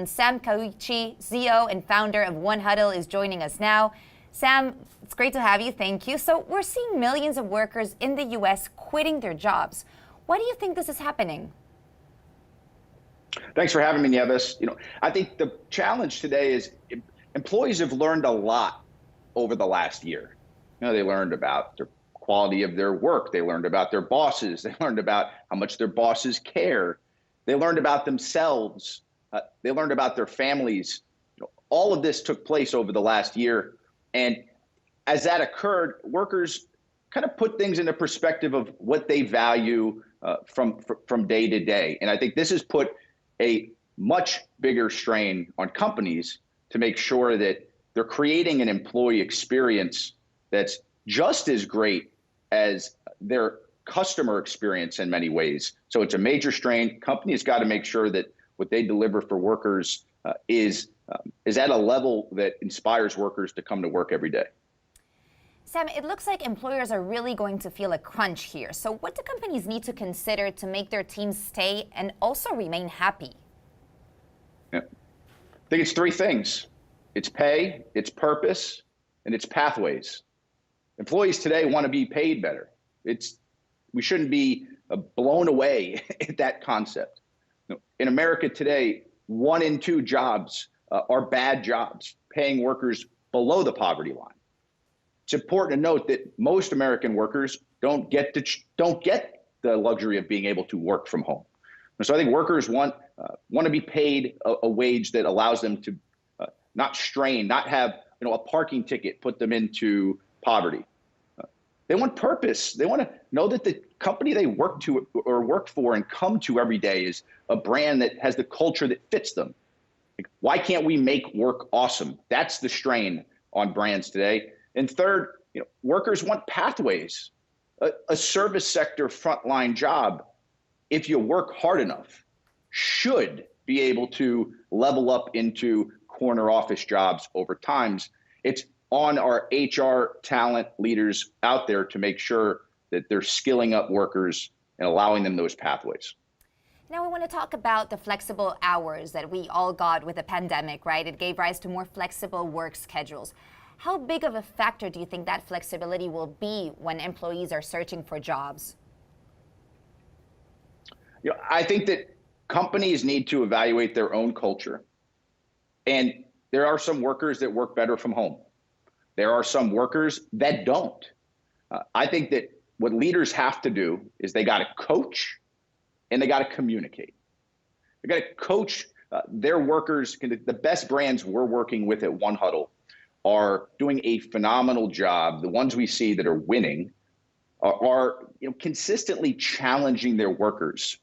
Sam Kikuchi, CEO and founder of One Huddle, is joining us now. Sam, it's great to have you. Thank you. So we're seeing millions of workers in the U.S. quitting their jobs. Why do you think this is happening? Thanks for having me, Nieves. I think the challenge today is employees have learned a lot over the last year. They learned about the quality of their work. They learned about their bosses. They learned about how much their bosses care. They learned about themselves. They learned about their families. All of this took place over the last year. And as that occurred, workers kind of put things into perspective of what they value from day to day. And I think this has put a much bigger strain on companies to make sure that they're creating an employee experience that's just as great as their customer experience in many ways. So it's a major strain. Companies got to make sure that what they deliver for workers is at a level that inspires workers to come to work every day. Sam, it looks like employers are really going to feel a crunch here. So what do companies need to consider to make their teams stay and also remain happy? Yeah. I think it's three things. It's pay, it's purpose, and it's pathways. Employees today want to be paid better. We shouldn't be blown away at that concept. In America today, 1 in 2 jobs are bad jobs, paying workers below the poverty line. It's important to note that most American workers don't get the luxury of being able to work from home. And so I think workers want to be paid a wage that allows them to not strain, not have a parking ticket put them into poverty. They want purpose. They want to know that the company they work for and come to every day is a brand that has the culture that fits them. Why can't we make work awesome? That's the strain on brands today. And third, workers want pathways. A service sector frontline job, if you work hard enough, should be able to level up into corner office jobs over time. It's on our HR talent leaders out there to make sure that they're skilling up workers and allowing them those pathways. Now we want to talk about the flexible hours that we all got with the pandemic, right? It gave rise to more flexible work schedules. How big of a factor do you think that flexibility will be when employees are searching for jobs? I think that companies need to evaluate their own culture. And there are some workers that work better from home. There are some workers that don't. I think that what leaders have to do is they got to coach and they got to communicate. They got to coach their workers. The best brands we're working with at One Huddle are doing a phenomenal job. The ones we see that are winning are consistently challenging their workers.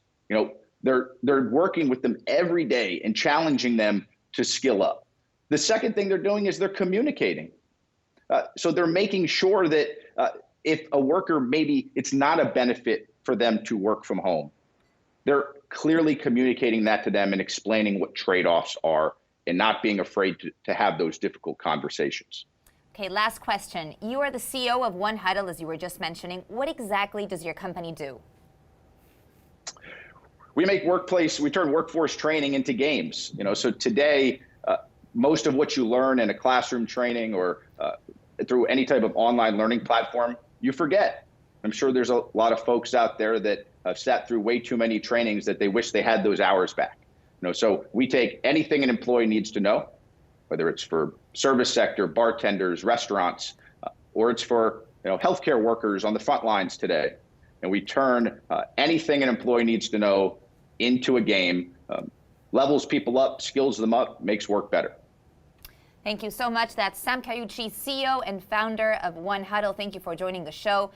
They're working with them every day and challenging them to skill up. The second thing they're doing is they're communicating. So they're making sure that if a worker, maybe it's not a benefit for them to work from home, they're clearly communicating that to them and explaining what trade-offs are and not being afraid to have those difficult conversations. Okay, last question. You are the CEO of One Huddle, as you were just mentioning. What exactly does your company do? We turn workforce training into games. So today, most of what you learn in a classroom training or through any type of online learning platform, you forget. I'm sure there's a lot of folks out there that have sat through way too many trainings that they wish they had those hours back. So we take anything an employee needs to know, whether it's for service sector, bartenders, restaurants, or it's for healthcare workers on the front lines today, and we turn anything an employee needs to know into a game, levels people up, skills them up, makes work better. Thank you so much. That's Sam Kikuchi, CEO and founder of One Huddle. Thank you for joining the show.